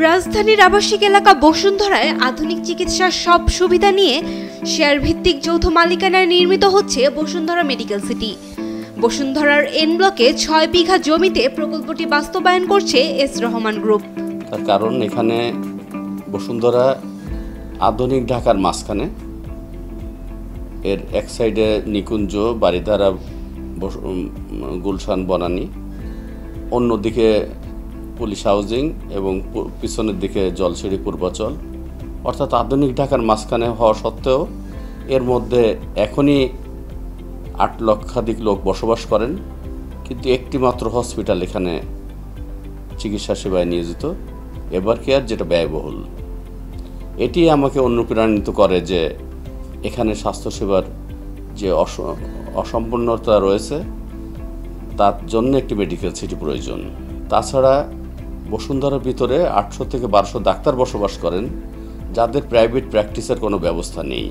রাজধানীর আবাসিক এলাকা বসুন্ধরায় আধুনিক চিকিৎসার সব সুবিধা নিয়ে শেয়ার ভিত্তিক যৌথ মালিকানায় নির্মিত হচ্ছে বসুন্ধরা মেডিকেল সিটি। বসুন্ধরার এন ব্লকে 6 বিঘা জমিতে প্রকল্পটি বাস্তবায়ন করছে এস রহমান গ্রুপ। তার কারণ এখানে বসুন্ধরা আধুনিক ঢাকার মাঝখানে, এর এক সাইডে নিকুঞ্জ, বারিধারা, গুলশান, বনানী, অন্যদিকে পুলিশ হাউজিং এবং পিছনের দিকে জলসিঁড়ি, পূর্বাচল, অর্থাৎ আধুনিক ঢাকার মাঝখানে হওয়া সত্ত্বেও এর মধ্যে এখনই 8 লক্ষাধিক লোক বসবাস করেন, কিন্তু একটি মাত্র হসপিটাল এখানে চিকিৎসা সেবায় নিয়োজিত, এভার কেয়ার, যেটা ব্যয়বহুল। এটি আমাকে অনুপ্রাণিত করে যে এখানে স্বাস্থ্যসেবার যে অসম্পূর্ণতা রয়েছে তার জন্য একটি মেডিকেল সিটি প্রয়োজন। তাছাড়া বসুন্ধরার ভিতরে 800 থেকে 1200 ডাক্তার বসবাস করেন, যাদের প্রাইভেট প্র্যাকটিসের কোনো ব্যবস্থা নেই।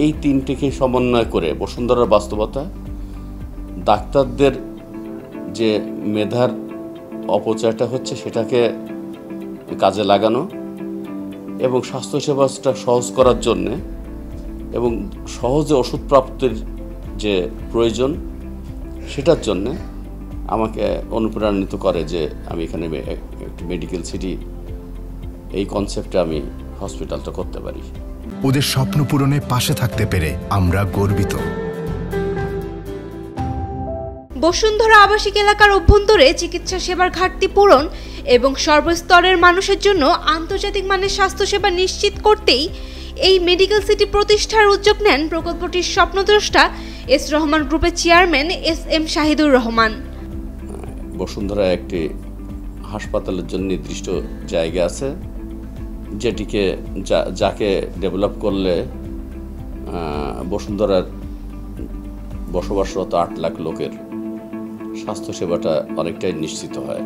এই তিনটিকে সমন্বয় করে বসুন্ধরার বাস্তবতা, ডাক্তারদের যে মেধার অপচয়টা হচ্ছে সেটাকে কাজে লাগানো এবং স্বাস্থ্যসেবাটা সহজ করার জন্যে এবং সহজে ওষুধ প্রাপ্তির যে প্রয়োজন সেটার জন্যে আমাকে অনুপ্রাণিত করে যে আমি এখানে একটি মেডিকেল সিটি, এই কনসেপ্টে আমি হসপিটালটা করতে পারি। ওদের স্বপ্ন পূরণে পাশে থাকতে পেরে আমরা গর্বিত। বসুন্ধরা আবাসিক এলাকার অভ্যন্তরে চিকিৎসা সেবার ঘাটতি পূরণ এবং সর্বস্তরের মানুষের জন্য আন্তর্জাতিক মানের স্বাস্থ্যসেবা নিশ্চিত করতেই এই মেডিকেল সিটি প্রতিষ্ঠার উদ্যোগ নেন প্রকল্পটির স্বপ্নদ্রষ্টা এস রহমান গ্রুপের chairman S M Shahidur Rahman. Bashundhara একটি হাসপাতালের জন্য নির্দিষ্ট জায়গা আছে, যেটিকে যাকে ডেভেলপ করলে বসুন্ধরার বসবাসরত 8 লাখ লোকের স্বাস্থ্যসেবাটা অনেকটাই নিশ্চিত হয়।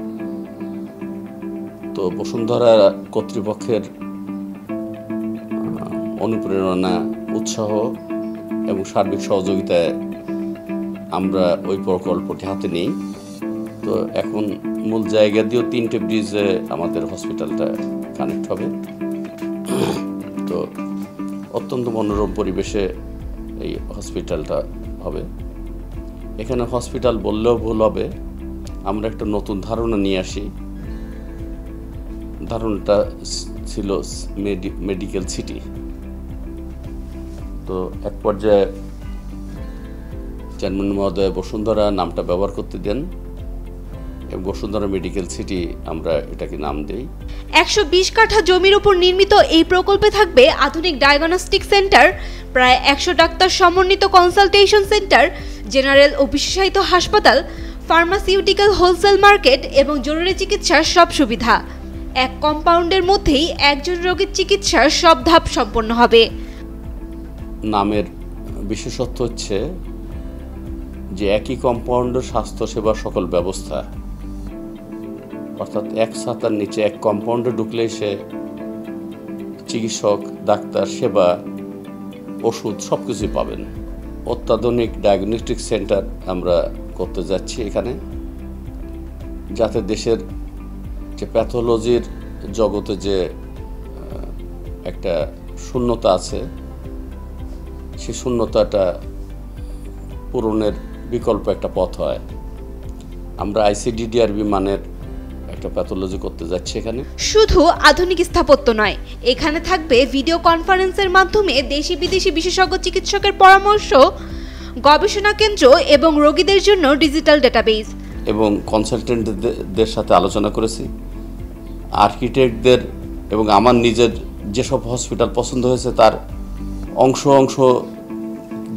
তো বসুন্ধরা কর্তৃপক্ষের অনুপ্রেরণা, উৎসাহ এবং সার্বিক সহযোগিতায় আমরা ওই প্রকল্পটি হাতে নিই। তো এখন মূল জায়গা দিয়েও 3টে ব্রিজে আমাদের হসপিটালটা কানেক্ট হবে। তো অত্যন্ত মনোরম পরিবেশে এই হসপিটালটা হবে। এখানে হসপিটাল বললেও ভুল হবে, আমরা একটা নতুন ধারণা নিয়ে আসি। ধারণাটা ছিল মেডিকেল সিটি। তো এক পর্যায়ে চেয়ারম্যান মহোদয় বসুন্ধরা নামটা ব্যবহার করতে দেন এবং বসুন্ধরা মেডিকেল সিটি আমরা এটাকে নাম দেই। 120 কাঠা জমির উপর নির্মিত এই প্রকল্পে থাকবে আধুনিক ডায়াগনস্টিক সেন্টার, প্রায় 100 ডাক্তার সমন্বিত কনসালটেশন সেন্টার, জেনারেল ও বিশেষায়িত হাসপাতাল, ফার্মাসিউটিক্যাল হোলসেল মার্কেট এবং জরুরি চিকিৎসার সব সুবিধা। এক কম্পাউন্ডের মধ্যেই একজন রোগীর চিকিৎসার সব ধাপ সম্পন্ন হবে। নামের বিশেষত্ব হচ্ছে যে একই কম্পাউন্ডের স্বাস্থ্যসেবার সকল ব্যবস্থা, অর্থাৎ এক ছাতার নিচে এক কম্পাউন্ডে ঢুকলে সে চিকিৎসক, ডাক্তার, সেবা, ওষুধ সব কিছুই পাবেন। অত্যাধুনিক ডায়াগনস্টিক সেন্টার আমরা করতে যাচ্ছি এখানে, যাতে দেশের যে প্যাথোলজির জগতে যে একটা শূন্যতা আছে, সেই শূন্যতাটা পূরণের বিকল্প একটা পথ হয়। আমরা ICDDRB মানের একটা প্যাথোলজি করতে যাচ্ছি এখানে। শুধু আধুনিক স্থাপত্য নয়, এখানে থাকবে ভিডিও কনফারেন্সের মাধ্যমে দেশি বিদেশি বিশেষজ্ঞ চিকিৎসকের পরামর্শ, গবেষণা কেন্দ্র এবং রোগীদের জন্য ডিজিটাল ডেটাবেস। এবং কনসালটেন্টদের সাথে আলোচনা করেছি, আর্কিটেক্টদের এবং আমার নিজের যেসব হসপিটাল পছন্দ হয়েছে তার অংশ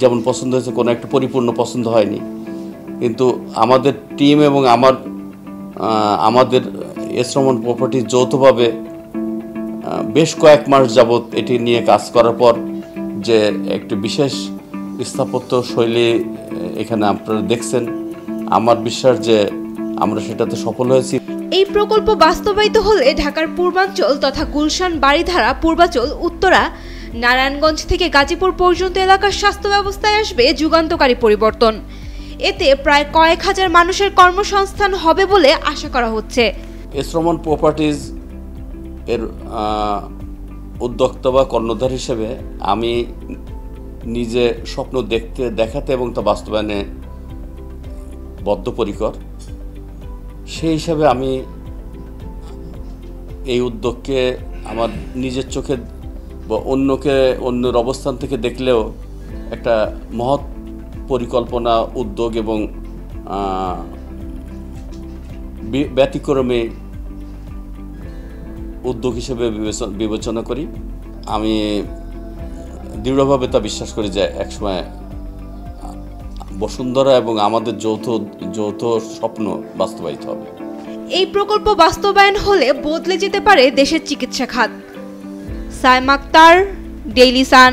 যেমন পছন্দ হয়েছে, কোনো একটা পরিপূর্ণ পছন্দ হয়নি, কিন্তু আমাদের টিম এবং আমাদের এস রহমান প্রপার্টিজ যৌথভাবে বেশ কয়েক মাস যাবৎ এটি নিয়ে কাজ করার পর যে একটি বিশেষ স্থাপত্য শৈলী এখানে আপনারা দেখছেন, আমার বিশ্বাস যে আমরা সেটাতে সফল হয়েছি। এই প্রকল্প বাস্তবায়িত হলে ঢাকার পূর্বাঞ্চল তথা গুলশান, বারিধারা, পূর্বাচল, উত্তরা, নারায়ণগঞ্জ থেকে গাজীপুর পর্যন্ত এলাকার স্বাস্থ্য ব্যবস্থায় আসবে যুগান্তকারী পরিবর্তন। এতে প্রায় কয়েক হাজার মানুষের কর্মসংস্থান হবে বলে আশা করা হচ্ছে। এস রহমান প্রপার্টিজ এর উদ্যোক্তা বা কর্ণধার হিসেবে আমি নিজে স্বপ্ন দেখাতে এবং তা বাস্তবায়নে বদ্ধপরিকর। সেই হিসাবে আমি এই উদ্যোগকে আমার নিজের চোখে বা অন্যের অবস্থান থেকে দেখলেও একটা মহৎ পরিকল্পনা, উদ্যোগ এবং ব্যতিক্রমী উদ্যোগ হিসেবে বিবেচনা করি। আমি দৃঢ়ভাবে তা বিশ্বাস করি যে একসময় বসুন্ধরা এবং আমাদের যৌথ স্বপ্ন বাস্তবায়িত হবে। এই প্রকল্প বাস্তবায়ন হলে বদলে যেতে পারে দেশের চিকিৎসা খাত। Saima Akter, Daily Sun.